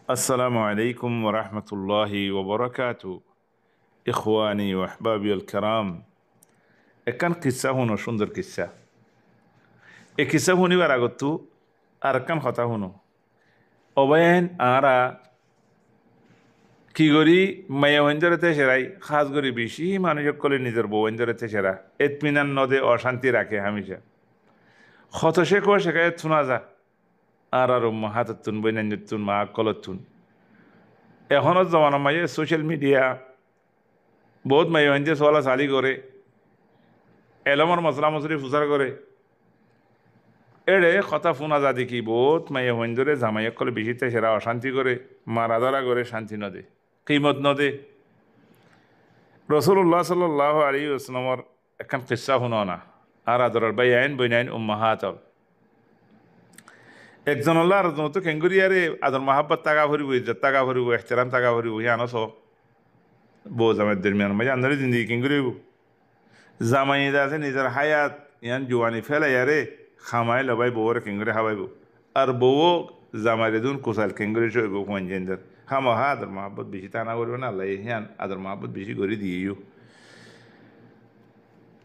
السلام عليكم ورحمة الله وبركاته. إخواني وأحبابي الكرام. একান কিসা শুনো, সুন্দর কিসা। এই কিসা শুনিবার আগতো আর একান কথা শুনো। অবয়ান আরা কি করি মায়া ওয়েঞ্জরেতে সেরাই খাস করি বেশি মানুষক কলে নিজের বউ ওয়েঞ্জরেতে সেরা এতমিনান নদে অশান্তি রাখে হামিশা ক্ষত সে কো শেখায় শোনা যা আর হাততুন বৈনান্যতুন মা কলতুন এখনো জমানো মাঝে সোশ্যাল মিডিয়া বহুত মাই ওয়েঞ্জে চলা চালি করে এলমর মশলা মশলি ফুসার করে এড়ে কথা শোনা যা দেখি বহুত মাইয়া ওয়েঞ্জরে জামাইক কলে বেশিতে সেরা অশান্তি করে মারা ধরা করে শান্তি নদে কিমত নদে রসুল্লাহ সাল্লাহ আলী আসলামর এখন কিসা শুনো না আর আদরের বাই আইন বইনাইন উম্মাহাতল একজন আল্লাহ আর তো কেঙ্গুরিয়ারে আদর মাহাব্বত তাকা ভরিব ইজ্জত তাকা ভরিব এহতেরাম তাকা ভরিব আনস বউ জামাইয়ের দরমিয়ান মাঝে আন্দারে জিন্দিগি কেঙ্গুরিব জামাই আছে নিজের হায়াত ইয়ান জোয়ানি ফেলে ইয়ারে খামাই লবাই বউরে কেঙ্গুরি হাবাইব আর বউ জামাইরে দুন কুশাল কেঙ্গুরি শৈব পঞ্জেন্দার হামা হা আদর মাহাব্বত বেশি টানা করবে না আল্লাহ হিয়ান আদর মাহাব্বত বেশি করে দিয়েও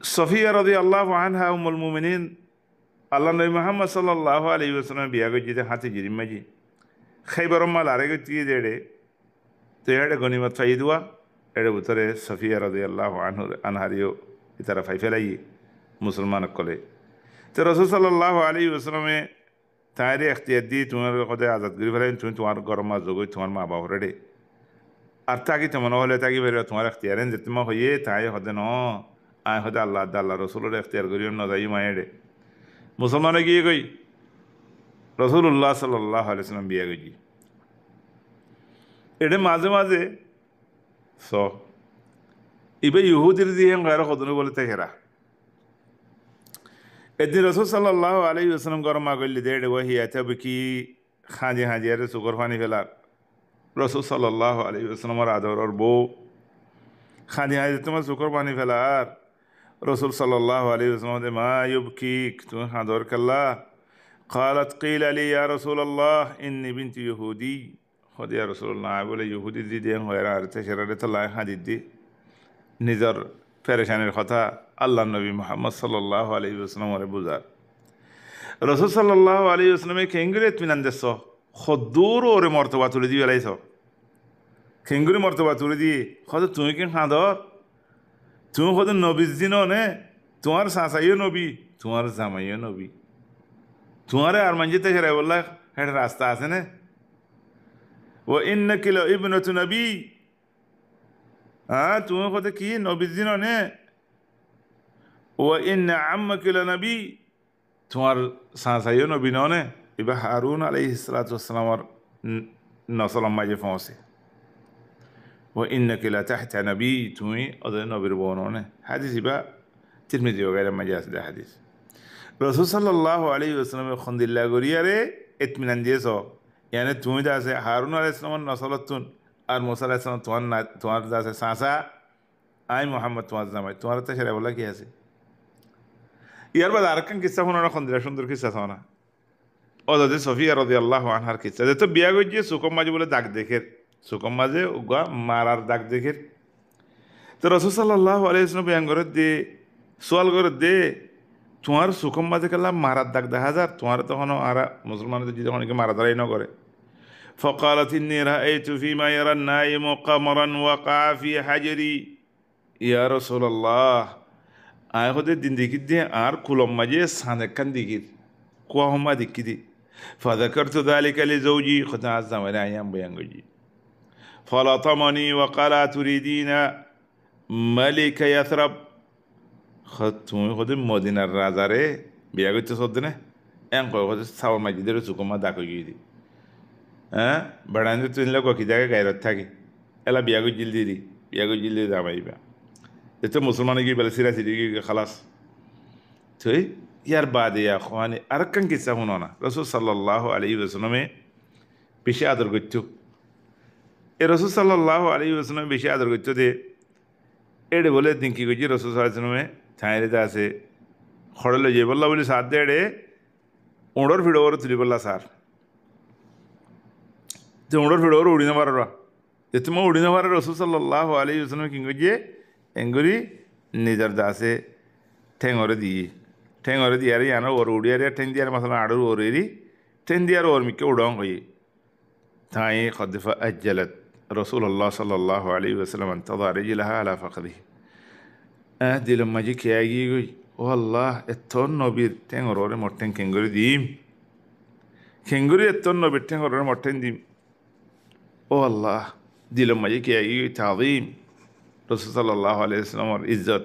সফিয়া রাদিয়াল্লাহু আনহা উম্মুল মুমিনিন আল্লাহ নবী মুহাম্মদ সাল্লাল্লাহু আলাইহি ওয়াসাল্লাম বিয়া গজিতে হাতে জিরিম মাজি খাইবার মাল আরে গতিয়ে দেড়ে তো এড়ে গনিমত ফাইদুয়া এড়ে উতরে সফিয়া রাদিয়াল্লাহু আনহারিও ইতারা ফাই ফেলাই মুসলমান কলে তো রাসূল সাল্লাল্লাহু আলাইহি ওয়াসাল্লামে তাইরে ইখতিয়ার দি তোমার কদে আজাদ করি ফেলেন তুমি তোমার গরমা জগই তোমার মা বাবা রেডে আর তাকি তেমন হলে তাকি বেরো তোমার ইখতিয়ারেন যে তোমা হইয়ে তাই হদে ন আয় হদে আল্লাহ আল্লাহ রসুলের ইখতিয়ার করিও ন যাই মায়েরে মুসলমানে গিয়ে গই রসুল্লাহ সাল্লাহ আলাইসাল্লাম বিয়ে গই এটা মাঝে মাঝে স এবার ইহুদির দিয়ে গায়ের সদনে বলে তেহেরা এদিন রসুল সাল্লাহ আলাই আসলাম গরমা করলি দে ওহি আছে কি খাঁজি হাঁজি আরে সুগর পানি ফেলার রসুল সাল্লাহ আলাই আসলামর আদর বউ খাঁজি হাঁজি তোমার সুগর পানি ফেলার রসুল সাল্লাহ আলী আসলাম মা ইউবকিক তুমি হাঁদর কাল্লা قالت قيل لي يا رسول الله إني بنت يهودي خد يا رسول الله বলে ইহুদি দি দেন হয়রা আর তেশরারে তো লাই হাদিদ দি নিজের পেরেশানির কথা আল্লাহ নবী মুহাম্মদ সাল্লাল্লাহু আলাইহি ওয়াসাল্লামরে বুঝার রাসূল সাল্লাল্লাহু আলাইহি ওয়াসাল্লামে কেঙ্গুরে ইতমিনান দেছ খদ্দুর ওরে মর্তবা তুলে দিয়ে লাইছ কেঙ্গুরে মর্তবা তুলে দিয়ে খদ তুমি কি হাঁদর তুমি খদ নবীর দিনও নে তোমার সাসাইও নবী তোমার জামাইও নবী তোমারে আর মঞ্জিতে সেরাই বললা একটা রাস্তা আছে না ও ইন্নাকি লাইবনাতু নবী হ্যাঁ তুমি কথা কি নবীর দিন নে ও ইন্না আম্মাকি লানবী তোমার সাসাইও নবী নে এবার হারুন আলাইহিস সালাতু ওয়াসসালামর নসলাম মাঝে পৌঁছে ও ইন্নাকি লা তাহতা নবী তুমি ওদের নবীর বোন নে হাদিস ইবা তিরমিজি ওগাইরা মাঝে আছে হাদিস রসুল সাল্লাহ আলী আসলামের খন্দিল্লা গরিয়ারে এতমিনান দিয়েছ ইয়ানে তুমি যা আছে হারুন আলাইহিস সালামের নসলতুন আর মুসা আলাইহিস সালাম তোমার যা আছে সাসা আই মোহাম্মদ তোমার জামাই তোমার তো সেরা বলা কি আছে ইয়ার বাদ আরেকখান কিসা শোনো না খন্দিল্লা সুন্দর কিসা শোনা ও দাদি সফিয়া রাদিয়াল্লাহু আনহার কিসা যে তো বিয়া গিয়ে সুকম মাঝে বলে দাগ দেখের সুকম মাঝে উগা মারার দাগ দেখের তো রসুল সাল্লাহ আলাইহিস সালাম বিয়ান করে দে সোয়াল করে দে তোমার সুকম মাঝে কাল্লা মারার দাগ দেখা যার তোমার তখন আর মুসলমানদের যদি অনেকে মারা দাঁড়াই ন করে فقالت إني رأيت فيما يرى النائم قمرا وقع في حجري يا رسول الله আয় হতে দিন দেখি দিয়ে আর কুলম মাঝে সানেকান দিকির কুয়া হম্মা দেখি দি فذكرت ذلك لزوجي خد عزم ولا أيام بيانجي فلطمني وقال تريدين ملك يثرب তুমি হতে মদিনার রাজারে বিয়া করতে সদ্য না এন কয় হতে চাউল মাঝিদের চুকমা দাকো গিয়ে দি হ্যাঁ বেড়ান তুই কি জায়গায় গায়রত থাকি এলা বিয়া করে জিল দি বিয়া করে জিল দিয়ে দামাইবা এতে মুসলমানে গিয়ে বেলা সিরা সিরি গিয়ে খালাস তুই ইয়ার বাদে খানি আর কান কিসা শুনো না রসুল সাল্লাহ আলাইহি ওয়াসাল্লামে বেশি আদর করত এ রসুল সাল্লাহ আলাইহি ওয়াসাল্লামে বেশি আদর করত দে এড়ে বলে দিন কি করছি রসুল সাল্লামে ছাইরে আছে খড়লে যে বললা বলি সার দেড়ে ওড়োর ভিড়ো ওর তুলি বললা সার তোমরা ফিরোর উড়িনা পারা তোমার উড়িনা পারা রসুল সাল্লাল্লাহু আলাইহি ওয়াসাল্লাম কিংবা যে এঙ্গুরি নিজের দাসে ঠেঙরে দিয়ে আর ইয়ানো ওর উড়িয়ারে ঠেং দিয়ে মাসালা আড়ুর ওর এরি ঠেং দিয়ে আর ওর মিকে উড়ং হই তাই খদিফা আজ্জালাত রসুল্লাহ সাল্লাল্লাহু আলাইহি ওয়াসাল্লাম আনতাদা রিজলাহা আলা ফাখদিহি দিলম মাজি খেয়ে গিয়ে গই ও আল্লাহ এত নবীর ঠেঙর ওরে মঠেং খেঙ্গুরি দিম খেঙ্গুরি এত নবীর ঠেঙর ওরে মঠেং দিম ও আল্লাহ দিলম মাজি খেয়ে গিয়ে তাজিম রসুল সাল্লাল্লাহু আলাইহি ওয়াসাল্লামর ইজ্জত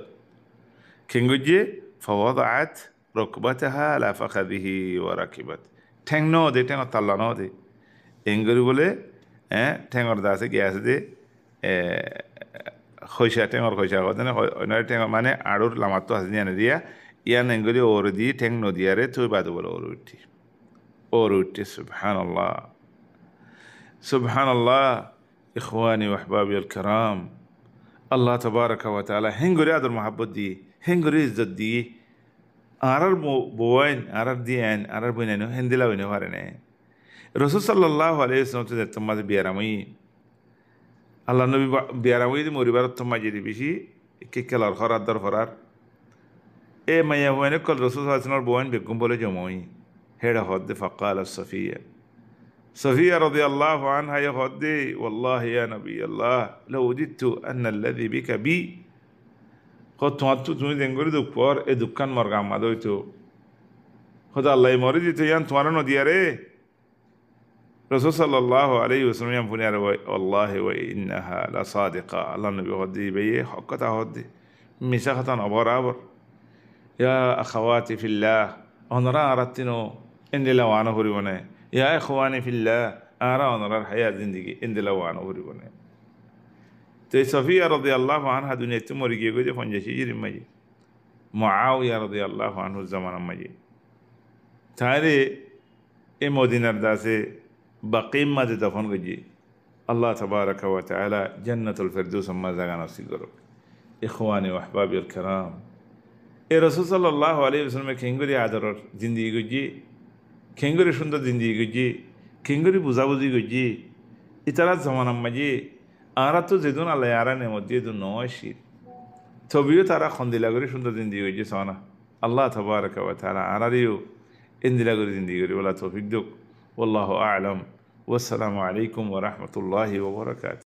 খেঙ্গুজি فوضعت ركبتها على فخذه وركبت ঠেং ন দে ঠেঙ তাল্লা ন দে এঙ্গুরি বলে ঠেঙর দাসে গিয়াছে দে খৈসা ঠেঙর খৈসা কথা না ঠেঙ মানে আড়ুর লামাতো আছে দিয়া ইয়ান এঙ্গুরি ওর দি ঠেং নদিয়ারে তুই বাদু বলে ওর উঠি সুবহানাল্লাহ ইখওয়ানি ওয়া আহবাবি আল কিরাম আল্লাহ তাবারাকা ওয়া তাআলা হেঙ্গুরি আদর মহাব্বত দি হেঙ্গুরি ইজ্জত দি আরার বোয়াইন আরার দিয়ান আরার বইনাইন হেন্দিলা বইনে পারে না রসুল সাল্লাল্লাহু আলাইহি ওয়াসাল্লাম তো তোমাদের বিয়ারামই আল্লাহ নবী বিয়ারামই মরিবার তোমাজি দি বেশি কে কেলার খরার দর ফরার এ মাইয়া বইনে কল রসুল সাল্লাল্লাহু আলাইহি ওয়াসাল্লাম বোয়াইন বেগম বলে জমই হেডা হদ ফাকাল صفية رضي الله عنها يا خدي والله يا نبي الله لو وجدت أن الذي بك بي قد تمتو تمي دنگوري دوكور اي دكان مرغام مدويتو خدا الله يموري تو يان تمارا نو دياره رسول صلى الله عليه وسلم ينفوني على والله وإنها لصادقة الله النبي خدي بيه حقتا خدي ميساختا أبر يا أخواتي في الله أنا أردتنو إني لو أنا هريونه يا إخواني في الله أرى نرى الحياة زندگی إند لوانا وريبونه تو صفية رضي الله عنها دنيا تموري جيجو جي فنجشي جري مجي معاوية رضي الله عنه الزمان مجي تاري إيه مدينة داسي بقيم ما تدفن جي الله تبارك وتعالى جنة الفردوس ما زغانا سيغرو إخواني وأحبابي الكرام إيه رسول صلى الله عليه وسلم كينغوري عدرر زندگی جي খেঙ্গুরি সুন্দর জিন্দি গজি খেঙ্গুরি বুঝাবুঝি গজি ইতারা জমানার মাঝে আরা তো যেদিন আল্লাহ আরা নেমত দিয়ে নয় শীত তবিও তারা খন্দিলা করে সুন্দর জিন্দি গজি সোনা আল্লাহ তাবারাকা ওয়া তাআলা আরারিও ইন্দিলা করে জিন্দি করি বলা তৌফিক দুক ওয়াল্লাহু আ'লাম ওয়াসসালামু আলাইকুম ওয়া রাহমাতুল্লাহি ওয়া বারাকাতুহু